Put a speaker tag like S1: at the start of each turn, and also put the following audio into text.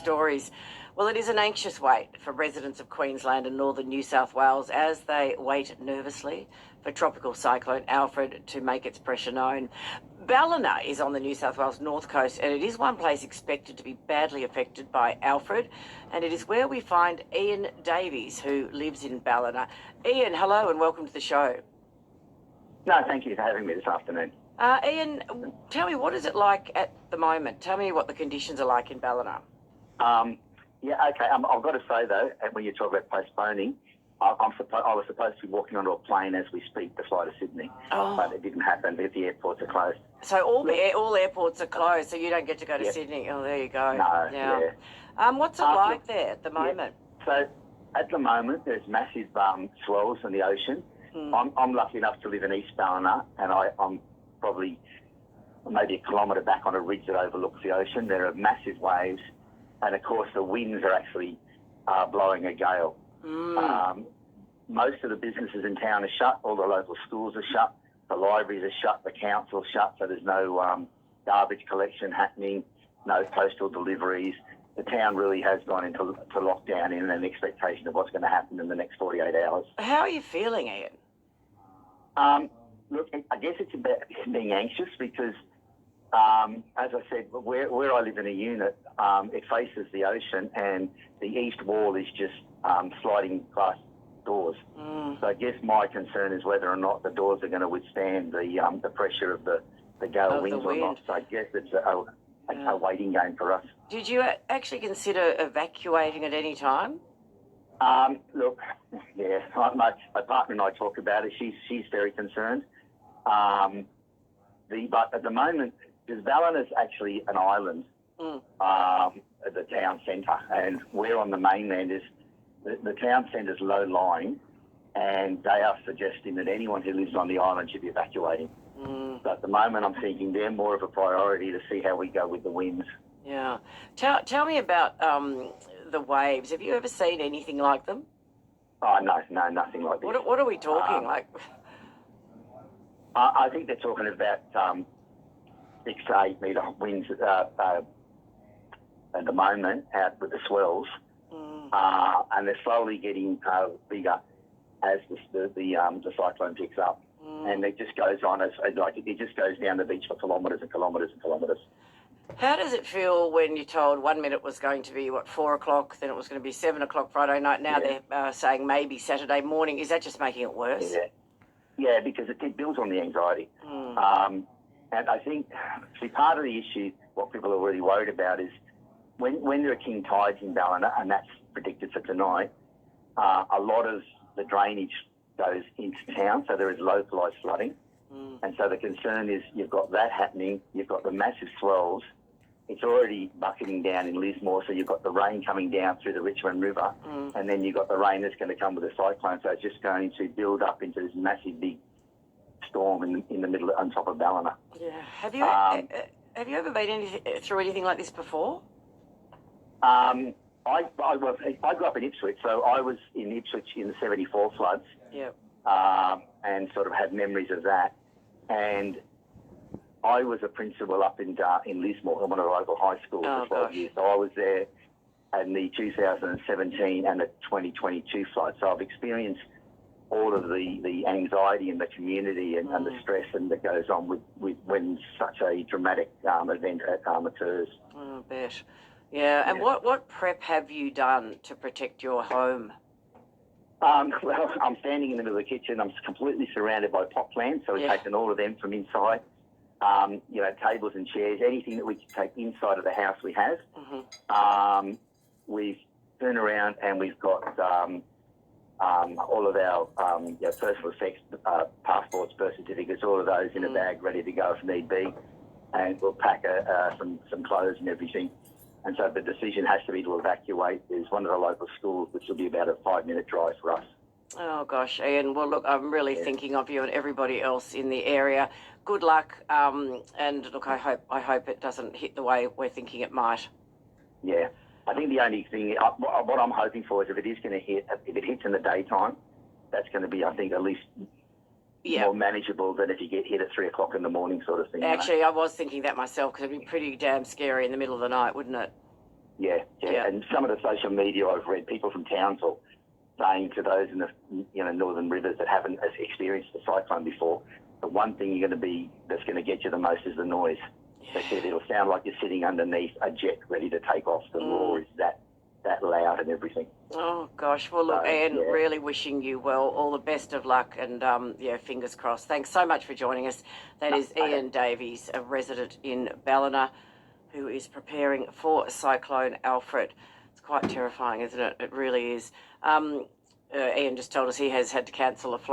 S1: stories. Well, it is an anxious wait for residents of Queensland and northern New South Wales as they wait nervously for tropical cyclone Alfred to make its pressure known. Ballina is on the New South Wales north coast, and it is one place expected to be badly affected by Alfred, and it is where we find Ian Davies, who lives in Ballina. Ian, hello and welcome to the show.
S2: No, thank you for having me this afternoon.
S1: Ian, tell me, what is it like at the moment? Tell me what the conditions are like in Ballina.
S2: I've got to say, though, when you talk about postponing, I was supposed to be walking onto a plane as we speak to fly to Sydney, but it didn't happen because the airports are closed.
S1: So all airports are closed, so you don't get to go to Sydney. Oh, there you go.
S2: No, yeah.
S1: What's it like there at the moment?
S2: Yeah. So at the moment, there's massive swells in the ocean. I'm lucky enough to live in East Ballina, and I'm probably maybe a kilometre back on a ridge that overlooks the ocean. There are massive waves, and of course the winds are actually blowing a gale. Most of the businesses in town are shut. All the local schools are shut. The libraries are shut. The council's shut. So there's no garbage collection happening. No postal deliveries. The town really has gone into lockdown in an expectation of what's going to happen in the next 48 hours.
S1: How are you feeling, Ian?
S2: Look, I guess it's about being anxious because, as I said, where I live in a unit, it faces the ocean, and the east wall is just sliding glass doors. So I guess my concern is whether or not the doors are going to withstand the pressure of the gale winds or not. So I guess it's a waiting game for us.
S1: Did you actually consider evacuating at any time?
S2: Look, yeah, my partner and I talk about it. She's very concerned. But at the moment, because Ballina is actually an island at the town centre, and we're on the mainland. The town centre is low-lying, and they are suggesting that anyone who lives on the island should be evacuating. So at the moment, I'm thinking they're more of a priority to see how we go with the winds.
S1: Yeah. Tell me about the waves. Have you ever seen anything like them?
S2: Oh, no, nothing like this.
S1: What are we talking like?
S2: I think they're talking about 6 to 8 metre winds at the moment out with the swells, and they're slowly getting bigger as the cyclone picks up, and it just goes on it just goes down the beach for kilometres and kilometres and kilometres.
S1: How does it feel when you're told 1 minute was going to be 4 o'clock, then it was going to be 7 o'clock Friday night? Now they're saying maybe Saturday morning. Is that just making it worse?
S2: Yeah, because it builds on the anxiety. And I think, part of the issue, what people are really worried about is when there are king tides in Ballina, and that's predicted for tonight, a lot of the drainage goes into town, so there is localised flooding. And so the concern is you've got that happening, you've got the massive swells, it's already bucketing down in Lismore, so you've got the rain coming down through the Richmond River, and then you've got the rain that's going to come with the cyclone, so it's just going to build up into this massive big storm in the middle, on top of Ballina.
S1: Yeah. Have you ever been through anything like this before?
S2: I grew up in Ipswich, so I was in Ipswich in the 74 floods.
S1: Yeah.
S2: And sort of had memories of that. And I was a principal up in Lismore, in one of the local high schools for 12 years. So I was there in the 2017 and the 2022 flood. So I've experienced all of the anxiety in the community and the stress that goes on with when such a dramatic event occurs.
S1: Oh, I bet. Yeah. And what prep have you done to protect your home?
S2: Well, I'm standing in the middle of the kitchen. I'm completely surrounded by pot plants, so we've taken all of them from inside. Tables and chairs, anything that we can take inside of the house we have. We've turned around and we've got all of our personal effects, passports, birth certificates, all of those in a bag ready to go if need be. And we'll pack some clothes and everything. And so the decision has to be to evacuate. There's one of the local schools, which will be about a 5-minute drive for us.
S1: Oh, gosh, Ian. Well, look, I'm really thinking of you and everybody else in the area. Good luck. And, look, I hope it doesn't hit the way we're thinking it might.
S2: Yeah. I think the only thing, what I'm hoping for is if it hits in the daytime, that's going to be, I think, at least more manageable than if you get hit at 3 o'clock in the morning sort of thing.
S1: Actually, I was thinking that myself because it'd be pretty damn scary in the middle of the night, wouldn't it?
S2: Yeah. And some of the social media I've read, people from Townsville saying to those in the northern rivers that haven't experienced the cyclone before, the one thing that's going to get you the most is the noise. They said it'll sound like you're sitting underneath a jet ready to take off. The roar is that loud and everything.
S1: Oh, gosh. Well, look, Ian, really wishing you well. All the best of luck and, fingers crossed. Thanks so much for joining us. That is Ian Davies, a resident in Ballina, who is preparing for Cyclone Alfred. It's quite terrifying, isn't it? It really is. Ian just told us he has had to cancel a flight.